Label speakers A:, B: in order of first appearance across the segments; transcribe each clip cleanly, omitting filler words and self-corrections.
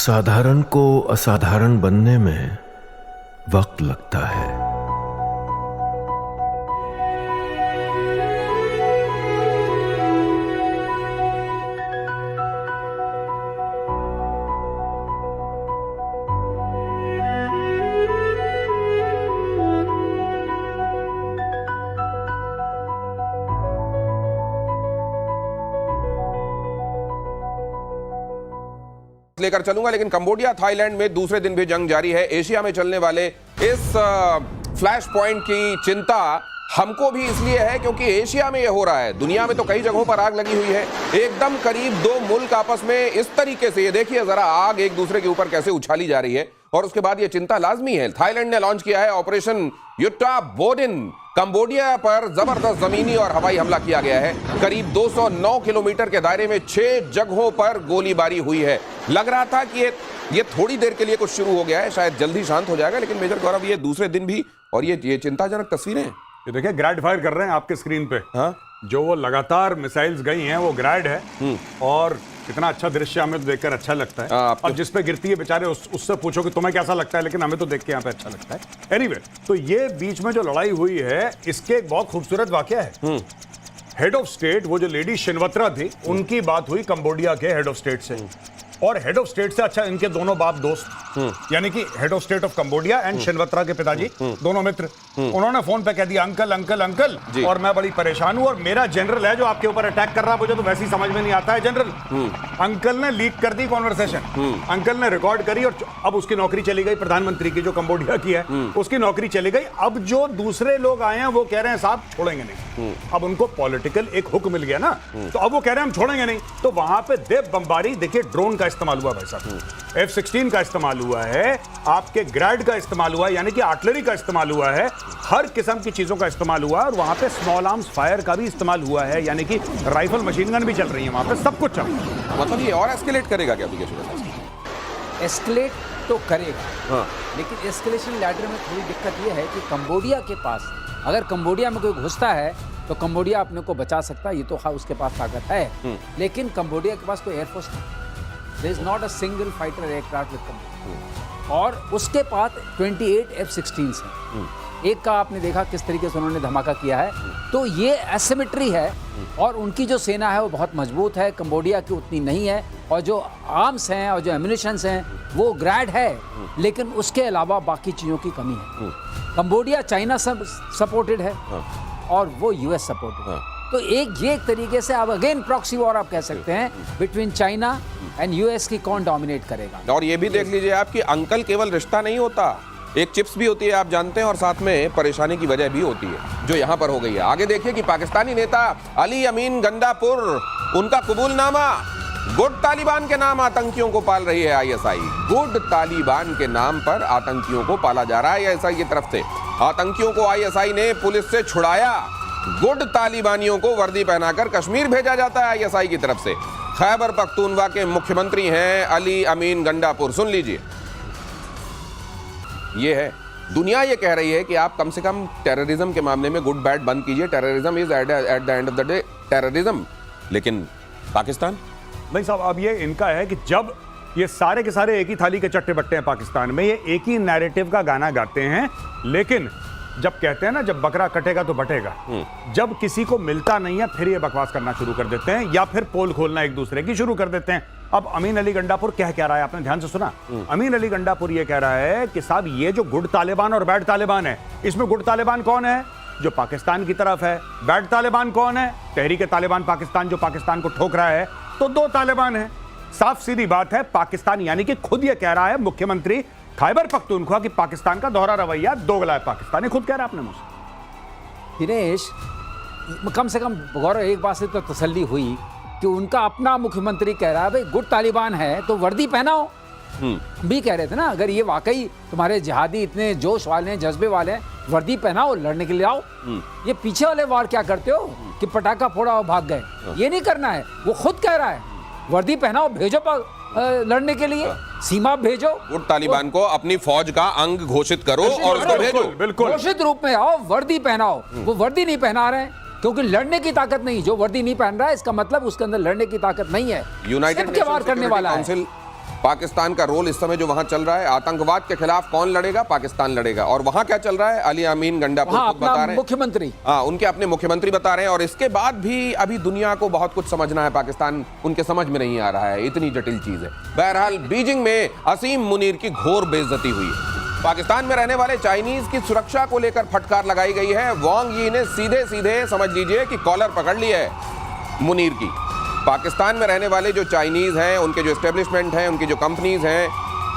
A: साधारण को असाधारण बनने में वक्त लगता है।
B: लेकर चलूंगा, लेकिन कंबोडिया थाईलैंड में दूसरे दिन भी जंग जारी है। एशिया में चलने वाले इस फ्लैश पॉइंट की चिंता हमको भी इसलिए है क्योंकि एशिया में यह हो रहा है। दुनिया में तो कई जगहों पर आग लगी हुई है, एकदम करीब दो मुल्क आपस में इस तरीके से, ये देखिए जरा, आग एक दूसरे के ऊपर कैसे उछाली जा रही है। और उसके बाद यह चिंता लाजमी है। थाईलैंड ने लॉन्च किया है ऑपरेशन युट्टा बोडिन। कंबोडिया पर जबरदस्त जमीनी और हवाई हमला किया गया है। करीब 209 किलोमीटर के दायरे में 6 जगहों पर गोलीबारी हुई है। लग रहा था कि ये थोड़ी देर के लिए कुछ शुरू हो गया है, शायद जल्दी शांत हो जाएगा, लेकिन मेजर गौरव ये दूसरे दिन भी, और ये चिंताजनक तस्वीरें हैं।
C: ये देखिए ग्रैड फायर कर रहे हैं आपके स्क्रीन पे। हाँ? जो वो लगातार मिसाइल्स गई हैं वो ग्रैड है। और कितना अच्छा दृश्य, हमें तो देखकर अच्छा लगता है। अब जिस पे गिरती है बेचारे उससे पूछो कि तुम्हें कैसा लगता है, लेकिन हमें तो देख के यहाँ पे अच्छा लगता है। एनीवे, तो ये बीच में जो लड़ाई हुई है इसके एक बहुत खूबसूरत वाकया है। हेड ऑफ स्टेट, वो जो लेडी शिनवत्रा थी, उनकी बात हुई कंबोडिया के हेड ऑफ स्टेट से। और हेड ऑफ स्टेट से अच्छा इनके दोनों बाप दोस्त, यानी कि head of state of Cambodia and Shinawatra के पिताजी दोनों मित्र। उन्होंने फोन पे कह दिया अंकल अंकल अंकल, और मैं बड़ी परेशान हूं, और मेरा जनरल है जो आपके ऊपर अटैक कर रहा है, मुझे तो वैसे ही समझ में नहीं आता है जनरल। अंकल ने लीक कर दी कॉन्वर्सेशन, अंकल ने रिकॉर्ड करी, और अब उसकी नौकरी चली गई प्रधानमंत्री की, जो कंबोडिया की है, उसकी नौकरी चली गई। अब जो दूसरे लोग आए हैं वो कह रहे हैं साहब छोड़ेंगे नहीं। अब उनको पॉलिटिकल एक हुक मिल गया ना, तो अब वो कह रहे हैं हम छोड़ेंगे नहीं। तो वहां पे देव बमबारी, देखिए ड्रोन का इस्तेमाल हुआ भाई साहब, F-16 का इस्तेमाल हुआ है, आपके ग्रैड का इस्तेमाल हुआ है, यानी कि आर्टिलरी का इस्तेमाल हुआ है, हर किस्म की चीजों का इस्तेमाल हुआ है। और वहां पे स्मॉल आर्म्स फायर का भी इस्तेमाल हुआ है, यानी कि राइफल मशीन गन भी चल रही है वहां पे, सब कुछ चल रहा है।
B: मतलब ये और एस्केलेट करेगा क्या?
D: एस्केलेट तो करेगा, हाँ। लेकिन एस्केलेशन लैडर में थोड़ी दिक्कत ये है कि कंबोडिया के पास, अगर कंबोडिया में कोई घुसता है तो कंबोडिया अपने को बचा सकता है, ये तो उसके पास ताकत है। लेकिन कंबोडिया के पास कोई एयरफोर्स नहीं, there is not a single fighter aircraft with Cambodia. और उसके पास 28 F-16 हैं। एक का आपने देखा किस तरीके से उन्होंने धमाका किया है, तो ये एसिमेट्री है। और उनकी जो सेना है वो बहुत मजबूत है, कंबोडिया की उतनी नहीं है। और जो आर्म्स हैं और जो एम्युनिशंस हैं वो ग्रैड है, लेकिन उसके अलावा बाकी चीज़ों की कमी है। कंबोडिया चाइना सपोर्टेड है और वो US सपोर्टेड है। तो ये एक तरीके से अब अगेन प्रॉक्सी वॉर आप कह सकते हैं बिटवीन चाइना एंड US की कौन डोमिनेट करेगा।
B: और ये भी देख लीजिए आप कि अंकल केवल रिश्ता नहीं होता, एक चिप्स भी होती है आप जानते हैं, और साथ में परेशानी की वजह भी होती है जो यहाँ पर हो गई है। आगे देखिए कि पाकिस्तानी नेता अली अमीन गंडापुर, उनका कबूलनामा, गुड तालिबान के नाम आतंकियों को पाल रही है ISI। गुड तालिबान के नाम पर आतंकियों को पाला जा रहा है ISI की तरफ से। आतंकियों को ISI ने पुलिस से छुड़ाया, गुड तालिबानियों को वर्दी पहनाकर कश्मीर भेजा जाता है ISI की तरफ से। खैबर पख्तूनवा के मुख्यमंत्री हैं अली अमीन गंडापुर। सुन लीजिए, ये है दुनिया ये कह रही है कि आप कम से कम टेररिज्म के मामले में गुड बैड बंद कीजिए, terrorism is at the end of the day terrorism. लेकिन पाकिस्तान
C: नहीं साहब, अब ये इनका है कि जब ये सारे के सारे एक ही थाली के चट्टे बट्टे हैं पाकिस्तान में, ये एक ही नैरेटिव का गाना गाते हैं, लेकिन जब कहते हैं ना जब बकरा कटेगा तो बटेगा, जब किसी को मिलता नहीं है फिर ये बकवास करना शुरू कर देते हैं, या फिर पोल खोलना एक दूसरे की शुरू कर देते हैं। अब अमीन अली गंडापुर क्या रहा है, आपने ध्यान से सुना? अमीन अली गंडापुर ये कह रहा है कि साहब ये जो गुड तालिबान और बैड तालिबान है, इसमें गुड तालिबान कौन है? जो पाकिस्तान की तरफ है। बैड तालिबान कौन है? तहरीक तालिबान पाकिस्तान, जो पाकिस्तान को ठोक रहा है। तो दो तालिबान है, साफ सीधी बात है। पाकिस्तान यानी कि खुद ये कह रहा है मुख्यमंत्री खैबर पख्तूनख्वा की पाकिस्तान का दोहरा रवैया दोगला है। पाकिस्तान खुद कह रहा है आपने मुझसे।
D: दिनेश, कम से कम गौरव एक बात से तो तसल्ली हुई कि उनका अपना मुख्यमंत्री कह रहा है भाई गुड तालिबान है तो वर्दी पहनाओ। भी कह रहे थे ना, अगर ये वाकई तुम्हारे जिहादी इतने जोश वाले हैं, जज्बे वाले हैं, वर्दी पहनाओ, लड़ने के लिए आओ। ये पीछे वाले वार क्या करते हो कि पटाखा फोड़ा और भाग गए, ये नहीं करना है। वो खुद कह रहा है वर्दी पहनाओ, भेजो लड़ने के लिए, सीमा भेजो।
B: गुड तालिबान को अपनी फौज का अंग घोषित करो और उसको भेजो,
C: बिल्कुल
D: घोषित रूप में आओ, वर्दी पहनाओ। वो वर्दी नहीं पहना रहे हैं क्योंकि लड़ने की ताकत नहीं। जो वर्दी नहीं पहन रहा है इसका मतलब उसके अंदर लड़ने की ताकत नहीं है।
B: यूनाइटेड
D: के वार करने वाला है।
B: पाकिस्तान का रोल इस समय जो वहां चल रहा है, आतंकवाद के खिलाफ कौन लड़ेगा? पाकिस्तान लड़ेगा। और वहां क्या चल रहा है? अली अमीन गंडापुर खुद बता रहे हैं,
D: मुख्यमंत्री,
B: हाँ, उनके अपने मुख्यमंत्री बता रहे हैं। और इसके बाद भी अभी दुनिया को बहुत कुछ समझना है, पाकिस्तान उनके समझ में नहीं आ रहा है, इतनी जटिल चीज है। बहरहाल बीजिंग में असीम मुनीर की घोर बेइज्जती हुई है। पाकिस्तान में रहने वाले चाइनीज की सुरक्षा को लेकर फटकार लगाई गई है। वांग यी ने सीधे सीधे समझ लीजिए कि कॉलर पकड़ ली है मुनीर की। पाकिस्तान में रहने वाले जो चाइनीज हैं, उनके जो एस्टेब्लिशमेंट हैं, उनकी जो कंपनीज हैं,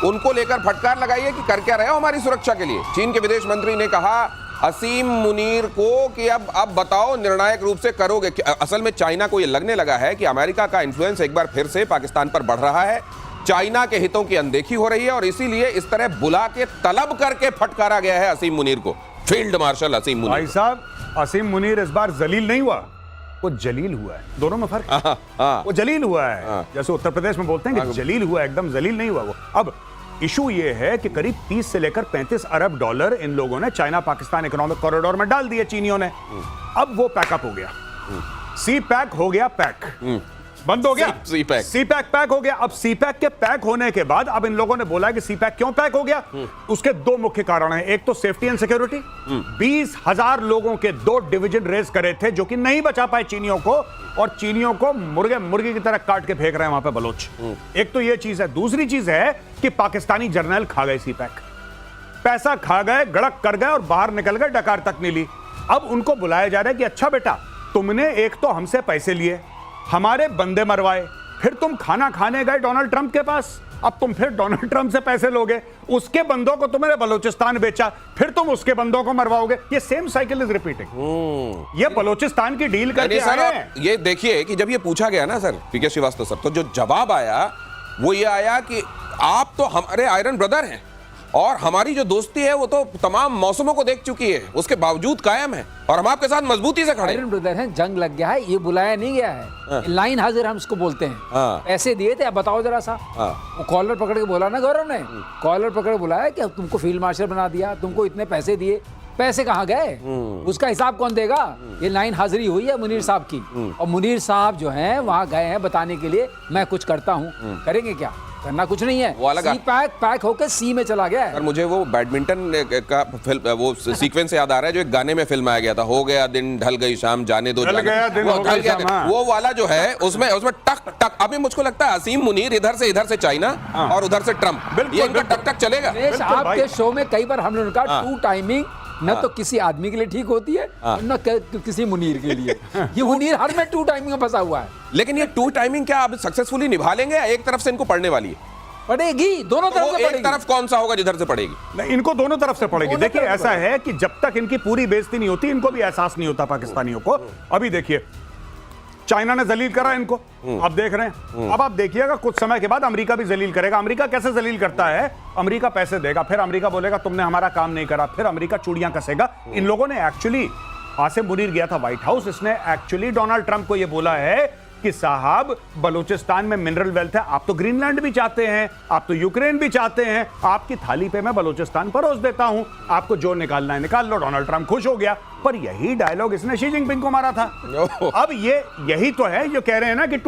B: उनको लेकर फटकार लगाई है कि कर क्या रहे हो हमारी सुरक्षा के लिए। चीन के विदेश मंत्री ने कहा असीम मुनीर को कि अब बताओ निर्णायक रूप से करोगे। असल में चाइना को यह लगने लगा है कि अमेरिका का इन्फ्लुएंस एक बार फिर से पाकिस्तान पर बढ़ रहा है, चाइना के हितों की अनदेखी हो रही है, और इसीलिए इस तरह बुला के तलब करके फटकारा गया है असीम मुनीर को। फील्ड मार्शल असीम मुनीर।
C: भाई साहब, असीम मुनीर इस बार जलील नहीं हुआ, वो जलील हुआ है। दोनों में फर्क है। वो जलील हुआ है, जैसे उत्तर प्रदेश में बोलते हैं कि जलील हुआ, एकदम जलील नहीं हुआ वो। अब इशू ये है कि करीब 30 से लेकर 35 अरब डॉलर इन लोगों ने चाइना पाकिस्तान इकोनॉमिक कॉरिडोर में डाल दिए चीनियों ने। अब वो पैकअप हो गया, सी पैक हो गया, पैक बंद हो गया, सी पैक हो गया। अब सी पैक के पैक होने के बाद अब इन लोगों ने बोला कि सी पैक क्यों पैक हो गया। उसके दो मुख्य कारण हैं। एक तो सेफ्टी एंड सिक्योरिटी, 20,000 लोगों के 2 डिवीजन रेज करे थे जो कि नहीं बचा पाए चीनियों को, और चीनियों को मुर्गी की तरह काट के फेंक रहे हैं वहां पे बलोच। एक तो ये चीज है। दूसरी चीज है कि पाकिस्तानी जर्नल खा गए सी पैक, पैसा खा गए, गड़क कर गए और बाहर निकल गए, डकार तक नहीं ली। अब उनको बुलाया जा रहा है कि अच्छा बेटा, तुमने एक तो हमसे पैसे लिए, हमारे बंदे मरवाए, फिर तुम खाना खाने गए डोनाल्ड ट्रंप के पास, अब तुम फिर डोनाल्ड ट्रंप से पैसे लोगे, उसके बंदों को तुमने बलूचिस्तान बेचा, फिर तुम उसके बंदों को मरवाओगे। ये सेम साइकिल इज रिपीटिंग। ये बलूचिस्तान की डील करके आए हैं।
B: ये देखिए कि जब ये पूछा गया ना सर, पीके श्रीवास्तव सर, तो जो जवाब आया वो ये आया कि आप तो हमारे आयरन ब्रदर हैं और हमारी जो दोस्ती है वो तो तमाम मौसमों को देख चुकी है, उसके बावजूद कायम है और हम आपके साथ मजबूती से खड़े हैं।
D: आयरन ब्रदर हैं, जंग लग गया है, ये बुलाया नहीं गया है, लाइन हाजिर हम इसको बोलते हैं। पैसे दिए थे, अब बताओ जरा सा। वो कॉलर पकड़ के बोला ना गौरव ने, कॉलर पकड़ के बुलाया कि अब तुमको फील्ड मार्शल बना दिया, तुमको इतने पैसे दिए, पैसे कहाँ गए, उसका हिसाब कौन देगा। ये लाइन हाजिरी हुई है मुनीर साहब की, और मुनीर साहब जो हैं वहां गए हैं बताने के लिए मैं कुछ करता हूँ। करेंगे क्या? करना कुछ नहीं है। सी पैक होकर सी में चला गया है।
B: और मुझे वो बैडमिंटन का फिल्म, वो सीक्वेंस याद आ रहा है जो एक गाने में फिल्म आया गया था, हो गया दिन ढल गई शाम जाने दो, वो वाला जो है उसमें टक टक। अभी मुझको लगता है असीम मुनीर इधर से चाइना और उधर से ट्रम्प, ये इनका टक टक चलेगा।
D: आपके शो में कई बार हम लोगों ने कहा टू टाइमिंग न तो किसी आदमी के लिए ठीक होती है न किसी मुनीर के लिए। ये मुनीर हर में टू टाइमिंग में फंसा हुआ है।
B: लेकिन ये टू टाइमिंग क्या अब सक्सेसफुली निभा लेंगे या एक तरफ से इनको पड़ने वाली है?
D: पड़ेगी, दोनों तरफ से पड़ेगी।
B: एक तरफ कौन सा होगा जिधर से पड़ेगी?
C: नहीं, इनको दोनों तरफ से पड़ेगी। देखिए ऐसा है कि जब तक इनकी पूरी बेइज्जती नहीं होती, इनको भी एहसास नहीं होता पाकिस्तानियों को। अभी देखिए चाइना ने जलील करा इनको, अब देख रहे हैं। अब आप देखिएगा कुछ समय के बाद अमेरिका भी जलील करेगा। अमेरिका कैसे जलील करता है? अमेरिका पैसे देगा, फिर अमेरिका बोलेगा तुमने हमारा काम नहीं करा, फिर अमेरिका चूड़ियां कसेगा। इन लोगों ने एक्चुअली, आसिम मुनीर गया था व्हाइट हाउस, इसने एक्चुअली डोनाल्ड ट्रंप को यह बोला है कि साहब बलूचिस्तान में मिनरल वेल्थ है, आप तो ग्रीनलैंड भी चाहते हैं, आप तो यूक्रेन भी चाहते हैं, आपकी थाली पे मैं बलूचिस्तान परोस देता हूं, आपको जो निकालना है निकाल लो। डोनाल्ड ट्रंप खुश हो गया। पर यही डायलॉग इसने शी जिनपिंग को मारा था। अब ये यही तो है जो कह रहे हैं ना कि